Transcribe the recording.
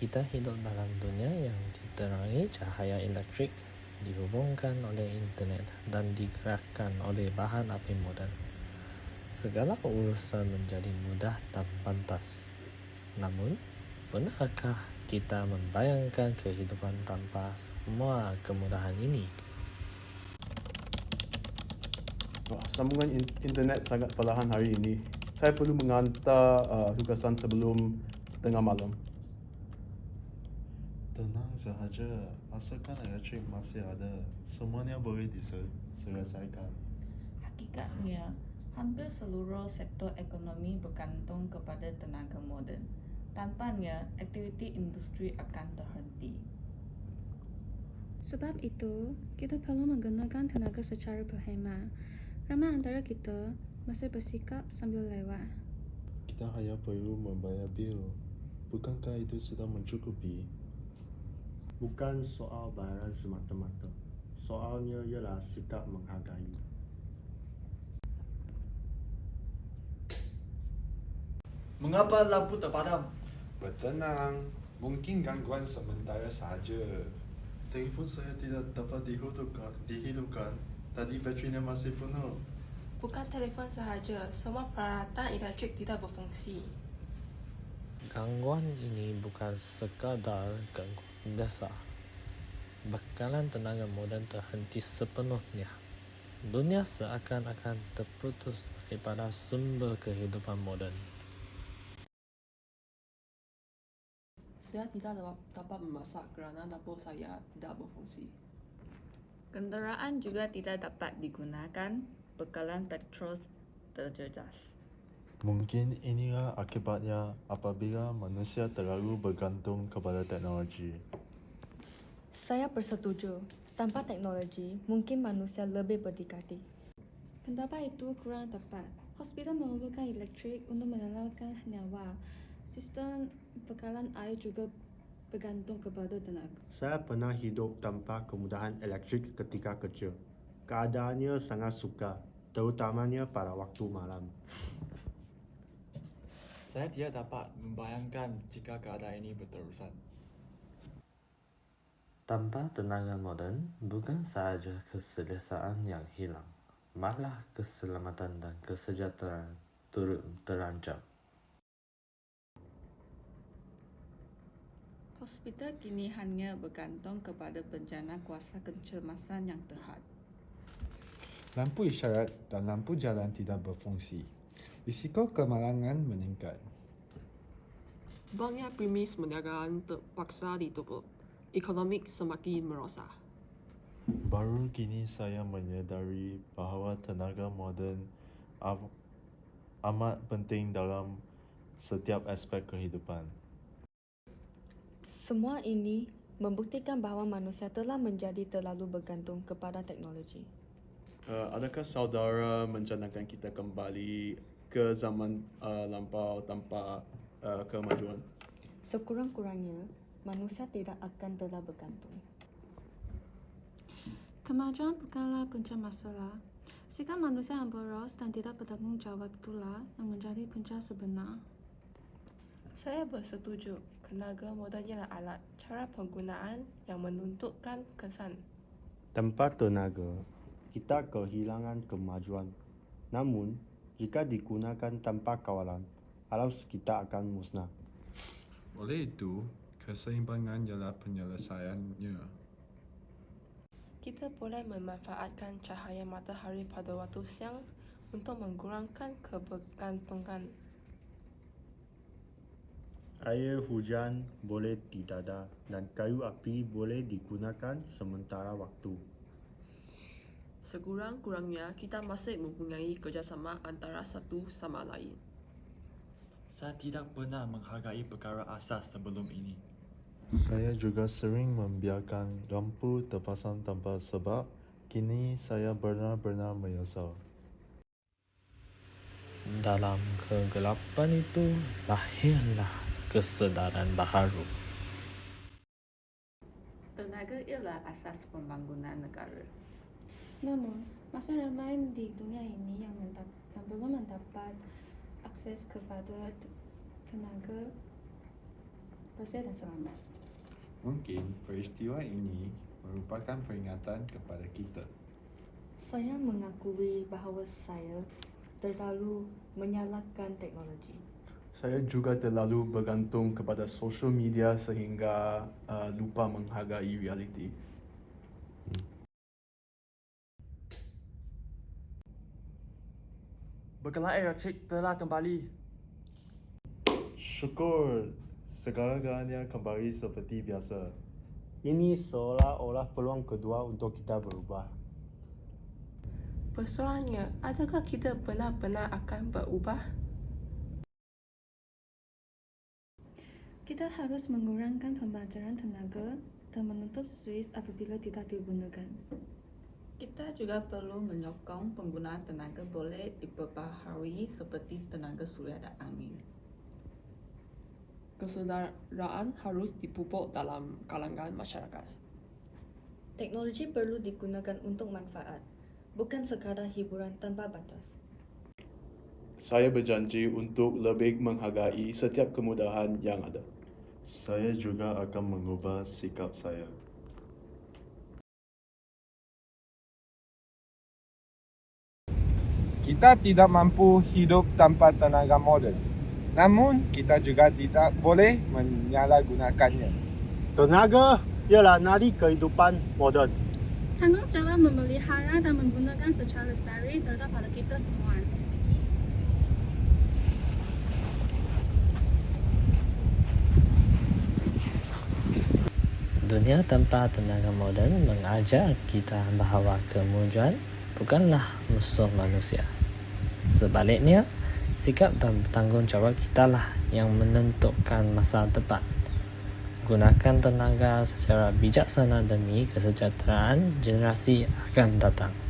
Kita hidup dalam dunia yang diterangi cahaya elektrik, dihubungkan oleh internet dan digerakkan oleh bahan api moden. Segala urusan menjadi mudah dan pantas. Namun, pernahkah kita membayangkan kehidupan tanpa semua kemudahan ini? Sambungan internet sangat perlahan hari ini. Saya perlu menghantar tugasan sebelum tengah malam. Tenang sahaja, asalkan elektrik masih ada, semuanya boleh diselesaikan. Hakikatnya, hampir seluruh sektor ekonomi bergantung kepada tenaga moden. Tanpanya, aktiviti industri akan terhenti. Sebab itu, kita perlu menggunakan tenaga secara berhemat. Ramai antara kita masih bersikap sambil lewat. Kita hanya perlu membayar bil. Bukankah itu sudah mencukupi? Bukan soal bayaran semata-mata. Soalnya ialah sikap menghargai. Mengapa lampu terpadam? Bertenang, mungkin gangguan sementara sahaja. Telefon saya tidak dapat dihidupkan. Tadi baterinya masih penuh. Bukan telefon sahaja, semua peralatan elektrik tidak berfungsi. Gangguan ini bukan sekadar gangguan biasa. Bekalan tenaga moden terhenti sepenuhnya. Dunia seakan-akan terputus daripada sumber kehidupan moden. Saya tidak dapat memasak kerana dapur saya tidak berfungsi. Kenderaan juga tidak dapat digunakan, bekalan petrol terjejas. Mungkin inilah akibatnya apabila manusia terlalu bergantung kepada teknologi. Saya bersetuju. Tanpa teknologi, mungkin manusia lebih berdikari. Pendapat itu kurang tepat. Hospital memerlukan elektrik untuk menyelamatkan nyawa. Sistem bekalan air juga bergantung kepada tenaga. Saya pernah hidup tanpa kemudahan elektrik ketika kecil. Keadaannya sangat sukar, terutamanya pada waktu malam. Saya tidak dapat membayangkan jika keadaan ini berterusan. Tanpa tenaga moden, bukan sahaja keselesaan yang hilang, malah keselamatan dan kesejahteraan turut terancam. Hospital kini hanya bergantung kepada bencana kuasa kecemasan yang terhad. Lampu isyarat dan lampu jalan tidak berfungsi. Risiko kemalangan meningkat. Banyak premis perniagaan terpaksa ditutup. Ekonomi semakin merosot. Baru kini saya menyadari bahawa tenaga moden amat penting dalam setiap aspek kehidupan. Semua ini membuktikan bahawa manusia telah menjadi terlalu bergantung kepada teknologi. Adakah saudara mencanakan kita kembali ke zaman lampau tanpa kemajuan? Sekurang-kurangnya, manusia tidak akan telah bergantung. Kemajuan bukanlah punca masalah. Sikap manusia yang boros dan tidak bertanggungjawab itulah yang menjadi punca sebenar. Saya bersetuju. Tenaga moden ialah alat, cara penggunaan yang menuntutkan kesan. Tanpa tenaga, kita kehilangan kemajuan. Namun, jika digunakan tanpa kawalan, alam sekitar akan musnah. Oleh itu, keseimbangan ialah penyelesaiannya. Kita boleh memanfaatkan cahaya matahari pada waktu siang untuk mengurangkan kebergantungan. Air hujan boleh didada dan kayu api boleh digunakan sementara waktu. Sekurang-kurangnya kita masih mempunyai kerjasama antara satu sama lain. Saya tidak pernah menghargai perkara asas sebelum ini. Saya juga sering membiarkan lampu terpasang tanpa sebab. Kini saya benar-benar menyesal. Dalam kegelapan itu lahirlah kesedaran baharu. Tenaga ialah asas pembangunan negara. Namun, masih ramai di dunia ini yang belum mendapat akses kepada tenaga bersih dan selamat. Mungkin peristiwa ini merupakan peringatan kepada kita. Saya mengakui bahawa saya terlalu menyalahkan teknologi. Saya juga terlalu bergantung kepada social media sehingga lupa menghargai realiti. Bekalan elektrik telah kembali. Syukur, segala-galanya kembali seperti biasa. Ini seolah-olah peluang kedua untuk kita berubah. Persoalannya, adakah kita benar-benar akan berubah? Kita harus mengurangkan pembakaran tenaga dan menutup suis apabila tidak digunakan. Kita juga perlu menyokong penggunaan tenaga boleh diperbaharui seperti tenaga surya dan angin. Kesedaraan harus dipupuk dalam kalangan masyarakat. Teknologi perlu digunakan untuk manfaat, bukan sekadar hiburan tanpa batas. Saya berjanji untuk lebih menghargai setiap kemudahan yang ada. Saya juga akan mengubah sikap saya. Kita tidak mampu hidup tanpa tenaga moden. Namun, kita juga tidak boleh menyalahgunakannya. Tenaga ialah nadi kehidupan moden. Tanggungjawab memelihara dan menggunakan secara lestari terhadap pada kita semua. Dunia tanpa tenaga moden mengajar kita bahawa kemajuan bukanlah musuh manusia. Sebaliknya, sikap dan bertanggungjawab kitalah yang menentukan masa depan. Gunakan tenaga secara bijaksana demi kesejahteraan generasi akan datang.